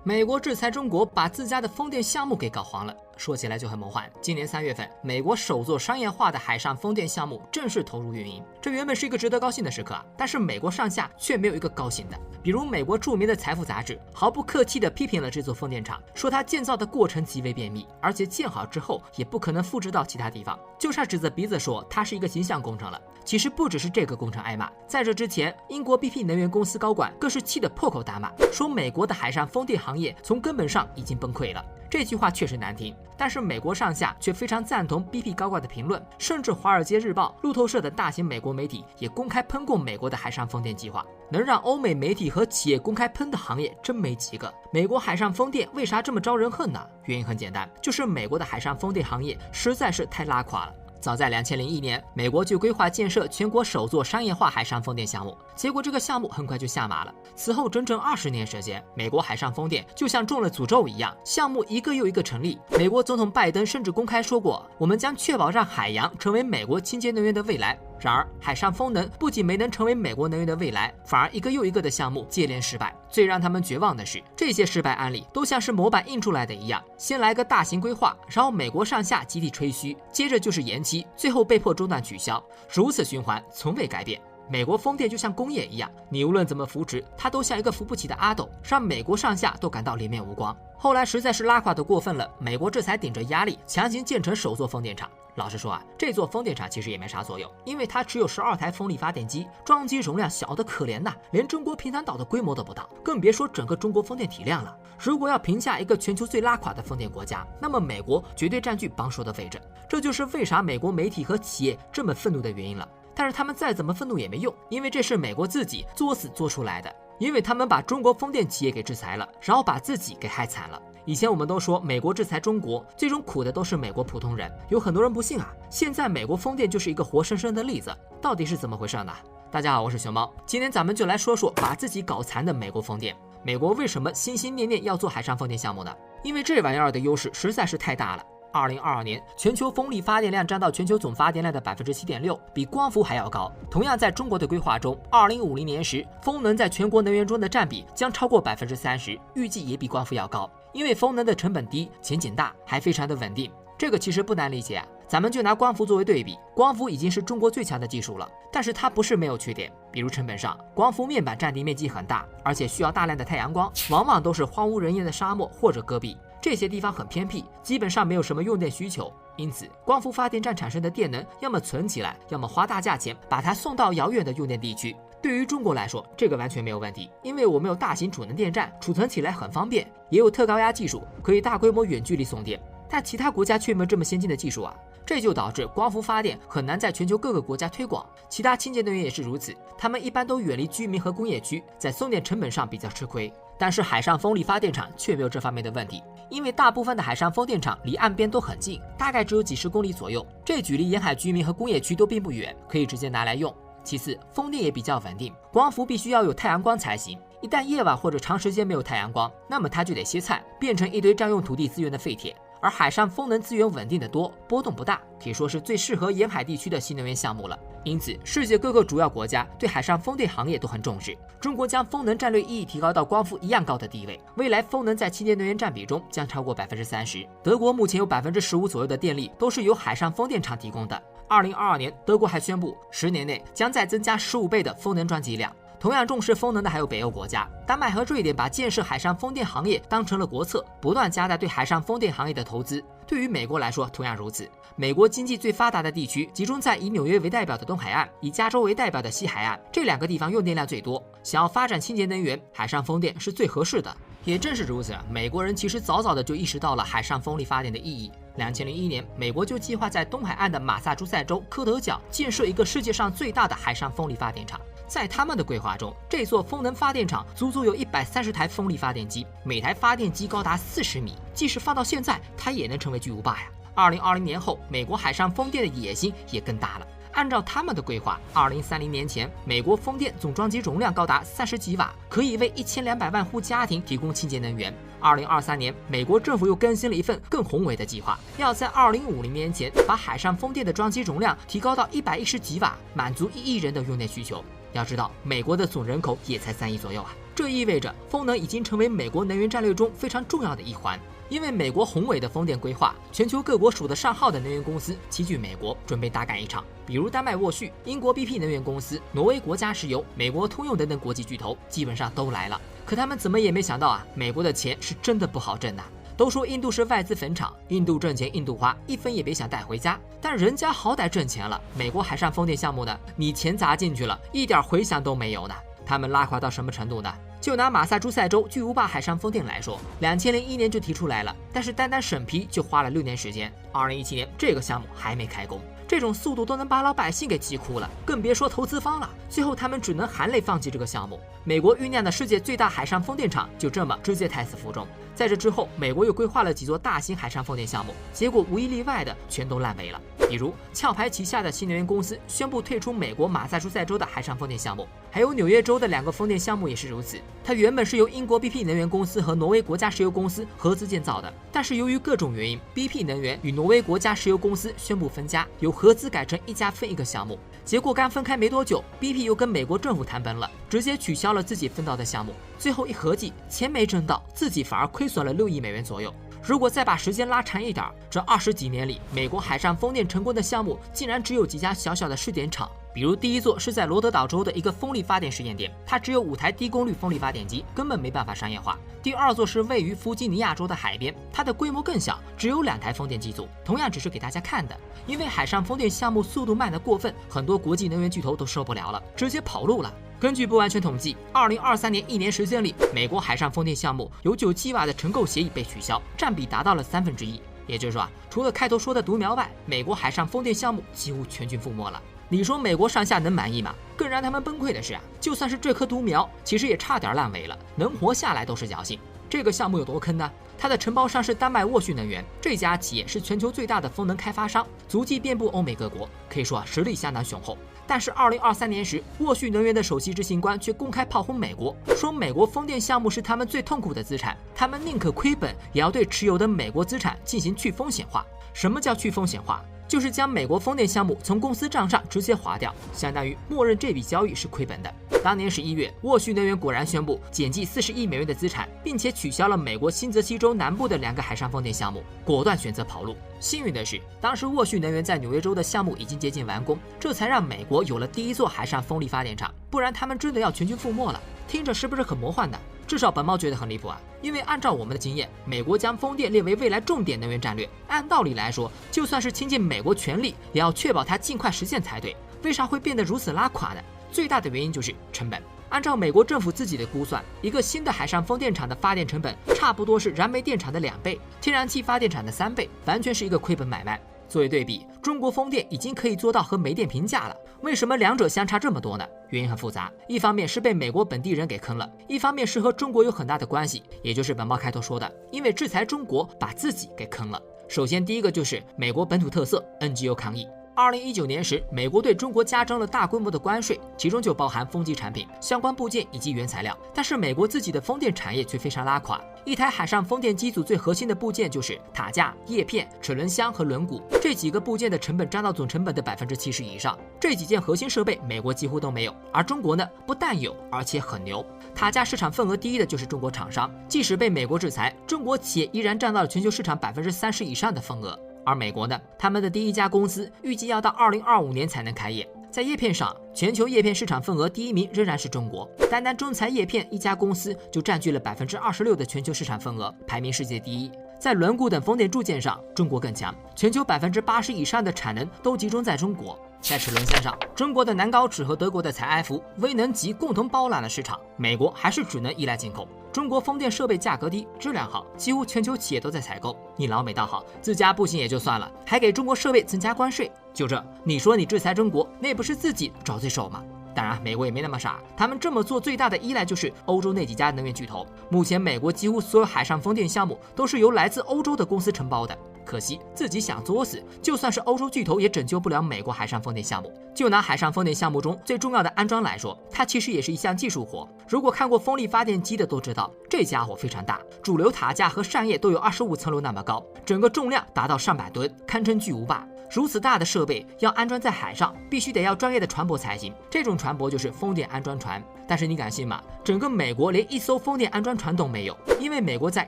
美国制裁中国，把自家的风电项目给搞黄了。说起来就很梦幻，今年3月份，美国首座商业化的海上风电项目正式投入运营。这原本是一个值得高兴的时刻啊，但是美国上下却没有一个高兴的。比如美国著名的《财富》杂志毫不客气地批评了这座风电场，说它建造的过程极为便秘，而且建好之后也不可能复制到其他地方，就差指着鼻子说它是一个形象工程了。其实不只是这个工程挨骂，在这之前，英国 BP 能源公司高管更是气得破口大骂，说美国的海上风电行业从根本上已经崩溃了。这句话确实难听，但是美国上下却非常赞同 BP 高管的评论，甚至《华尔街日报》、路透社等大型美国媒体也公开喷过美国的海上风电计划。能让欧美媒体和企业公开喷的行业真没几个。美国海上风电为啥这么招人恨呢？原因很简单，就是美国的海上风电行业实在是太拉垮了。早在2001年，美国就规划建设全国首座商业化海上风电项目，结果这个项目很快就下马了。此后整整20年时间，美国海上风电就像中了诅咒一样，项目一个又一个成立。美国总统拜登甚至公开说过，我们将确保让海洋成为美国清洁能源的未来。然而，海上风能不仅没能成为美国能源的未来，反而一个又一个的项目接连失败。最让他们绝望的是，这些失败案例都像是模板印出来的一样，先来个大型规划，然后美国上下集体吹嘘，接着就是延期，最后被迫中断取消，如此循环从未改变。美国风电就像工业一样，你无论怎么扶持，它都像一个扶不起的阿斗，让美国上下都感到脸面无光。后来实在是拉垮的过分了，美国这才顶着压力强行建成首座风电场。老实说啊，这座风电场其实也没啥作用，因为它只有12台风力发电机，装机容量小得可怜呐，连中国平潭岛的规模都不到，更别说整个中国风电体量了。如果要评价一个全球最拉垮的风电国家，那么美国绝对占据榜首的位置。这就是为啥美国媒体和企业这么愤怒的原因了。但是他们再怎么愤怒也没用，因为这是美国自己作死做出来的，因为他们把中国风电企业给制裁了，然后把自己给害惨了。以前我们都说美国制裁中国，最终苦的都是美国普通人，有很多人不信啊。现在美国风电就是一个活生生的例子，到底是怎么回事呢？大家好，我是熊猫，今天咱们就来说说把自己搞残的美国风电。美国为什么心心念念要做海上风电项目呢？因为这玩意儿的优势实在是太大了。2022年，全球风力发电量占到全球总发电量的7.6%，比光伏还要高。同样，在中国的规划中，2050年时，风能在全国能源中的占比将超过30%，预计也比光伏要高。因为风能的成本低、前景大，还非常的稳定。这个其实不难理解啊，咱们就拿光伏作为对比，光伏已经是中国最强的技术了，但是它不是没有缺点，比如成本上，光伏面板占地面积很大，而且需要大量的太阳光，往往都是荒无人烟的沙漠或者戈壁。这些地方很偏僻，基本上没有什么用电需求，因此光伏发电站产生的电能要么存起来，要么花大价钱把它送到遥远的用电地区。对于中国来说，这个完全没有问题，因为我们有大型储能电站，储存起来很方便，也有特高压技术，可以大规模远距离送电。但其他国家却没有这么先进的技术啊，这就导致光伏发电很难在全球各个国家推广。其他清洁能源也是如此，他们一般都远离居民和工业区，在送电成本上比较吃亏。但是海上风力发电厂却没有这方面的问题，因为大部分的海上风电场离岸边都很近，大概只有几十公里左右，这距离沿海居民和工业区都并不远，可以直接拿来用。其次，风电也比较稳定，光伏必须要有太阳光才行，一旦夜晚或者长时间没有太阳光，那么它就得歇菜，变成一堆占用土地资源的废铁。而海上风能资源稳定得多，波动不大，可以说是最适合沿海地区的新能源项目了。因此，世界各个主要国家对海上风电行业都很重视。中国将风能战略意义提高到光伏一样高的地位，未来风能在清洁能源占比中将超过30%。德国目前有15%左右的电力都是由海上风电场提供的。2022年，德国还宣布10年内将再增加15倍的风能装机量。同样重视风能的还有北欧国家，丹麦和瑞典把建设海上风电行业当成了国策，不断加大对海上风电行业的投资。对于美国来说同样如此，美国经济最发达的地区集中在以纽约为代表的东海岸，以加州为代表的西海岸，这2个地方用电量最多，想要发展清洁能源，海上风电是最合适的。也正是如此，美国人其实早早的就意识到了海上风力发电的意义。2001年，美国就计划在东海岸的马萨诸塞州科德角建设一个世界上最大的海上风力发电厂。在他们的规划中，这座风能发电厂足足有130台风力发电机，每台发电机高达40米，即使放到现在，它也能成为巨无霸呀。2020年后，美国海上风电的野心也更大了。按照他们的规划，2030年前，美国风电总装机容量高达30几瓦，可以为1200万户家庭提供清洁能源。2023年，美国政府又更新了一份更宏伟的计划，要在2050年前把海上风电的装机容量提高到110几瓦，满足1亿人的用电需求。要知道，美国的总人口也才3亿左右啊。这意味着风能已经成为美国能源战略中非常重要的一环。因为美国宏伟的风电规划，全球各国数得上号的能源公司齐聚美国，准备大干一场。比如丹麦沃旭、英国 BP 能源公司、挪威国家石油、美国通用等等国际巨头，基本上都来了。可他们怎么也没想到啊，美国的钱是真的不好挣的。都说印度是外资坟场，印度挣钱印度花，一分也别想带回家。但人家好歹挣钱了，美国海上风电项目呢，你钱砸进去了，一点回响都没有呢。他们拉垮到什么程度呢？就拿马萨诸塞州巨无霸海上风电来说，2001年就提出来了，但是单单审批就花了6年时间。2017年这个项目还没开工，这种速度都能把老百姓给气哭了，更别说投资方了。最后他们只能含泪放弃这个项目。美国酝酿的世界最大海上风电场就这么直接胎死腹中。在这之后，美国又规划了几座大型海上风电项目，结果无一例外的全都烂尾了。比如壳牌旗下的新能源公司宣布退出美国马萨诸塞州的海上风电项目，还有纽约州的2个风电项目也是如此。它原本是由英国 BP 能源公司和挪威国家石油公司合资建造的，但是由于各种原因 ，BP 能源与挪威国家石油公司宣布分家，由合资改成一家分一个项目。结果刚分开没多久 ，BP 又跟美国政府谈崩了，直接取消了自己分到的项目。最后一合计，钱没挣到，自己反而亏损了6亿美元左右。如果再把时间拉长一点，这20几年里，美国海上风电成功的项目竟然只有几家小小的试点场。比如第一座是在罗德岛州的一个风力发电试验点，它只有5台低功率风力发电机，根本没办法商业化。第二座是位于弗吉尼亚州的海边，它的规模更小，只有2台风电机组，同样只是给大家看的。因为海上风电项目速度慢得过分，很多国际能源巨头都受不了了，直接跑路了。根据不完全统计，2023年1年时间里，美国海上风电项目有9吉瓦的承购协议被取消，占比达到了1/3。也就是说啊，除了开头说的独苗外，美国海上风电项目几乎全军覆没了。你说美国上下能满意吗？更让他们崩溃的是啊，就算是这棵独苗，其实也差点烂尾了，能活下来都是侥幸。这个项目有多坑呢？它的承包商是丹麦沃旭能源，这家企业是全球最大的风能开发商，足迹遍布欧美各国，可以说啊，实力相当雄厚。但是2023年时，沃旭能源的首席执行官却公开炮轰美国，说美国风电项目是他们最痛苦的资产，他们宁可亏本，也要对持有的美国资产进行去风险化。什么叫去风险化？就是将美国风电项目从公司账上直接划掉，相当于默认这笔交易是亏本的。当年11月，沃旭能源果然宣布减记40亿美元的资产，并且取消了美国新泽西州南部的2个海上风电项目，果断选择跑路。幸运的是，当时沃旭能源在纽约州的项目已经接近完工，这才让美国有了第一座海上风力发电厂，不然他们真的要全军覆没了。听着是不是很魔幻呢？至少本猫觉得很离谱啊，因为按照我们的经验，美国将风电列为未来重点能源战略，按道理来说，就算是倾尽美国全力，也要确保它尽快实现才对。为啥会变得如此拉垮呢？最大的原因就是成本。按照美国政府自己的估算，一个新的海上风电场的发电成本差不多是燃煤电厂的2倍，天然气发电厂的3倍，完全是一个亏本买卖。作为对比，中国风电已经可以做到和煤电平价了，为什么2者相差这么多呢？原因很复杂，一方面是被美国本地人给坑了，一方面是和中国有很大的关系，也就是本报开头说的，因为制裁中国把自己给坑了。首先第一个就是美国本土特色 NGO 抗议。2019年时，美国对中国加征了大规模的关税，其中就包含风机产品、相关部件以及原材料。但是美国自己的风电产业却非常拉垮，一台海上风电机组最核心的部件就是塔架、叶片、齿轮箱和轮毂，这几个部件的成本占到总成本的70%以上。这几件核心设备，美国几乎都没有，而中国呢，不但有，而且很牛。塔架市场份额第一的就是中国厂商，即使被美国制裁，中国企业依然占到了全球市场30%以上的份额。而美国呢，他们的第一家公司预计要到2025年才能开业。在叶片上，全球叶片市场份额第1名仍然是中国，单单中材叶片一家公司就占据了26%的全球市场份额，排名世界第一。在轮毂等风电铸件上，中国更强，全球80%以上的产能都集中在中国。在齿轮箱上，中国的南高齿和德国的采埃孚、威能级共同包揽了市场，美国还是只能依赖进口。中国风电设备价格低，质量好，几乎全球企业都在采购。你老美倒好，自家不行也就算了，还给中国设备增加关税。就这，你说你制裁中国，那不是自己找罪受吗？当然，美国也没那么傻，他们这么做最大的依赖就是欧洲那几家能源巨头。目前，美国几乎所有海上风电项目都是由来自欧洲的公司承包的。可惜自己想作死，就算是欧洲巨头也拯救不了美国海上风电项目。就拿海上风电项目中最重要的安装来说，它其实也是一项技术活。如果看过风力发电机的都知道，这家伙非常大，主流塔架和扇叶都有25层楼那么高，整个重量达到上百吨，堪称巨无霸。如此大的设备要安装在海上，必须得要专业的船舶才行。这种船舶就是风电安装船。但是你敢信吗？整个美国连一艘风电安装船都没有，因为美国在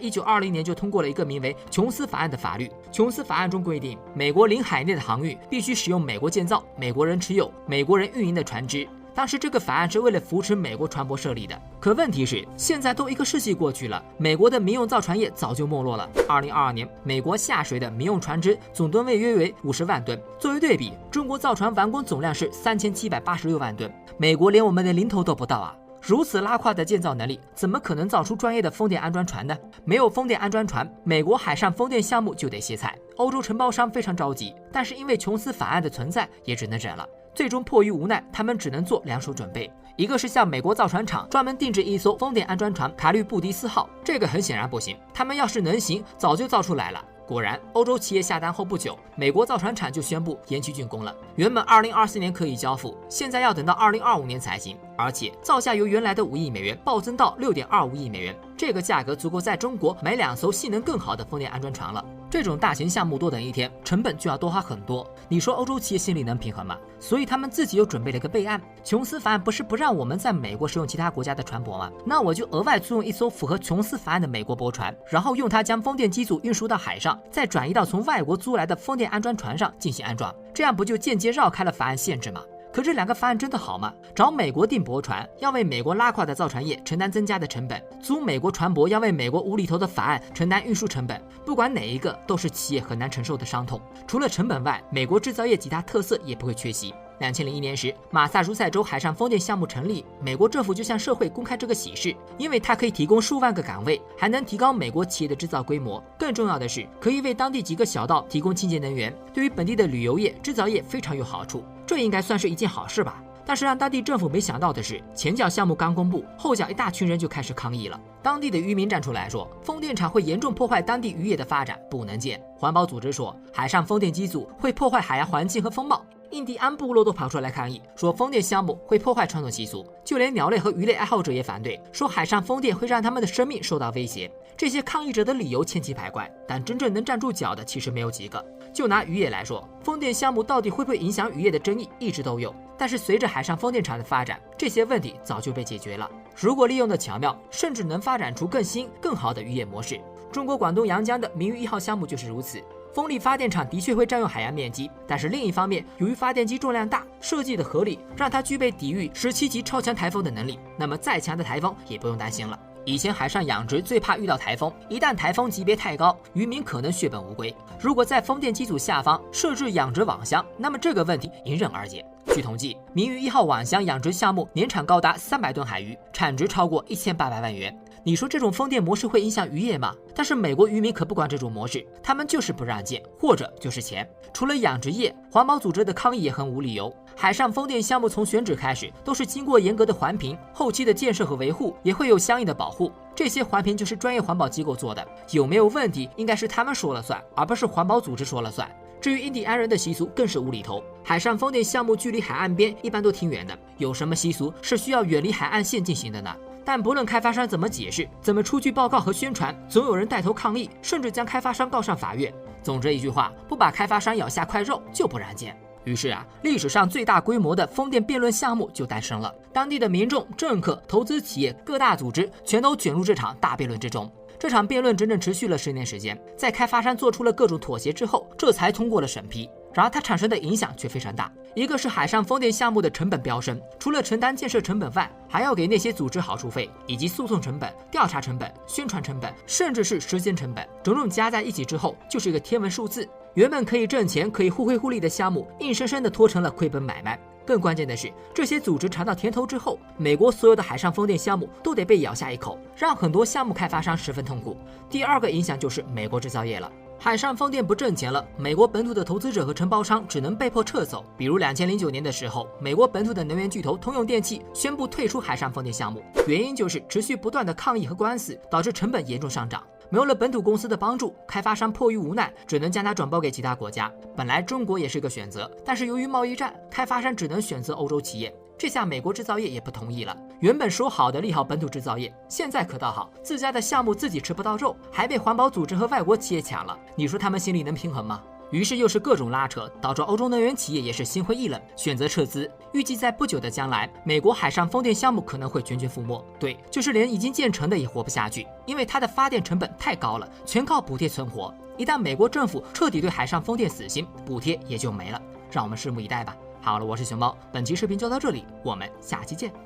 1920年就通过了一个名为《琼斯法案》的法律。琼斯法案中规定，美国领海内的航运必须使用美国建造、美国人持有、美国人运营的船只。当时这个法案是为了扶持美国船舶设立的，可问题是现在都1个世纪过去了，美国的民用造船业早就没落了。2022年，美国下水的民用船只总吨位约为50万吨。作为对比，中国造船完工总量是3786万吨，美国连我们的零头都不到啊！如此拉胯的建造能力，怎么可能造出专业的风电安装船呢？没有风电安装船，美国海上风电项目就得歇菜。欧洲承包商非常着急，但是因为琼斯法案的存在，也只能忍了。最终迫于无奈，他们只能做2手准备，一个是向美国造船厂专门定制一艘风电安装船卡律布迪斯号，这个很显然不行，他们要是能行，早就造出来了。果然，欧洲企业下单后不久，美国造船厂就宣布延期竣工了。原本2024年可以交付，现在要等到2025年才行，而且造价由原来的5亿美元暴增到6.25亿美元，这个价格足够在中国买2艘性能更好的风电安装船了。这种大型项目多等一天，成本就要多花很多，你说欧洲企业心里能平衡吗？所以他们自己又准备了个备案，琼斯法案不是不让我们在美国使用其他国家的船舶吗？那我就额外租用一艘符合琼斯法案的美国驳船，然后用它将风电机组运输到海上，再转移到从外国租来的风电安装船上进行安装，这样不就间接绕开了法案限制吗？可这2个法案真的好吗？找美国订驳船要为美国拉胯的造船业承担增加的成本，租美国船舶要为美国无厘头的法案承担运输成本，不管哪一个都是企业很难承受的伤痛。除了成本外，美国制造业几大特色也不会缺席。2001年时，马萨诸塞州海上风电项目成立，美国政府就向社会公开这个喜事，因为它可以提供数万个岗位，还能提高美国企业的制造规模。更重要的是，可以为当地几个小岛提供清洁能源，对于本地的旅游业、制造业非常有好处。这应该算是一件好事吧。但是让当地政府没想到的是，前脚项目刚公布，后脚一大群人就开始抗议了。当地的渔民站出来说，风电场会严重破坏当地渔业的发展，不能建。环保组织说，海上风电机组会破坏海洋环境和风貌。印第安部落都跑出来抗议，说风电项目会破坏传统习俗。就连鸟类和鱼类爱好者也反对，说海上风电会让他们的生命受到威胁。这些抗议者的理由千奇百怪，但真正能站住脚的其实没有几个。就拿渔业来说，风电项目到底会不会影响渔业的争议一直都有，但是随着海上风电场的发展，这些问题早就被解决了。如果利用的巧妙，甚至能发展出更新更好的渔业模式。中国广东阳江的明鱼1号项目就是如此。风力发电厂的确会占用海洋面积，但是另一方面，由于发电机重量大，设计的合理，让它具备抵御17级超强台风的能力，那么再强的台风也不用担心了。以前海上养殖最怕遇到台风，一旦台风级别太高，渔民可能血本无归。如果在风电机组下方设置养殖网箱，那么这个问题迎刃而解。据统计，明鱼1号网箱养殖项目年产高达300吨海鱼，产值超过1800万元。你说这种风电模式会影响渔业吗？但是美国渔民可不管这种模式，他们就是不让建，或者就是钱。除了养殖业，环保组织的抗议也很无理由。海上风电项目从选址开始都是经过严格的环评，后期的建设和维护也会有相应的保护。这些环评就是专业环保机构做的，有没有问题应该是他们说了算，而不是环保组织说了算。至于印第安人的习俗更是无厘头，海上风电项目距离海岸边一般都挺远的，有什么习俗是需要远离海岸线进行的呢？但不论开发商怎么解释，怎么出具报告和宣传，总有人带头抗议，甚至将开发商告上法院。总之一句话，不把开发商咬下块肉就不让建。于是历史上最大规模的风电辩论项目就诞生了。当地的民众、政客、投资企业、各大组织全都卷入这场大辩论之中。这场辩论整整持续了10年时间，在开发商做出了各种妥协之后，这才通过了审批。然而它产生的影响却非常大，一个是海上风电项目的成本飙升，除了承担建设成本外，还要给那些组织好处费，以及诉讼成本、调查成本、宣传成本，甚至是时间成本，种种加在一起之后，就是一个天文数字。原本可以挣钱、可以互惠互利的项目，硬生生的拖成了亏本买卖。更关键的是，这些组织尝到甜头之后，美国所有的海上风电项目都得被咬下一口，让很多项目开发商十分痛苦。第二个影响就是美国制造业了。海上风电不挣钱了，美国本土的投资者和承包商只能被迫撤走。比如2009年的时候，美国本土的能源巨头通用电气宣布退出海上风电项目，原因就是持续不断的抗议和官司，导致成本严重上涨。没有了本土公司的帮助，开发商迫于无奈，只能将它转包给其他国家。本来中国也是个选择，但是由于贸易战，开发商只能选择欧洲企业。这下美国制造业也不同意了，原本说好的利好本土制造业，现在可倒好，自家的项目自己吃不到肉，还被环保组织和外国企业抢了。你说他们心里能平衡吗？于是又是各种拉扯，导致欧洲能源企业也是心灰意冷，选择撤资。预计在不久的将来，美国海上风电项目可能会全军覆没。对，就是连已经建成的也活不下去，因为它的发电成本太高了，全靠补贴存活。一旦美国政府彻底对海上风电死心，补贴也就没了。让我们拭目以待吧。好了，我是熊猫，本期视频就到这里，我们下期见。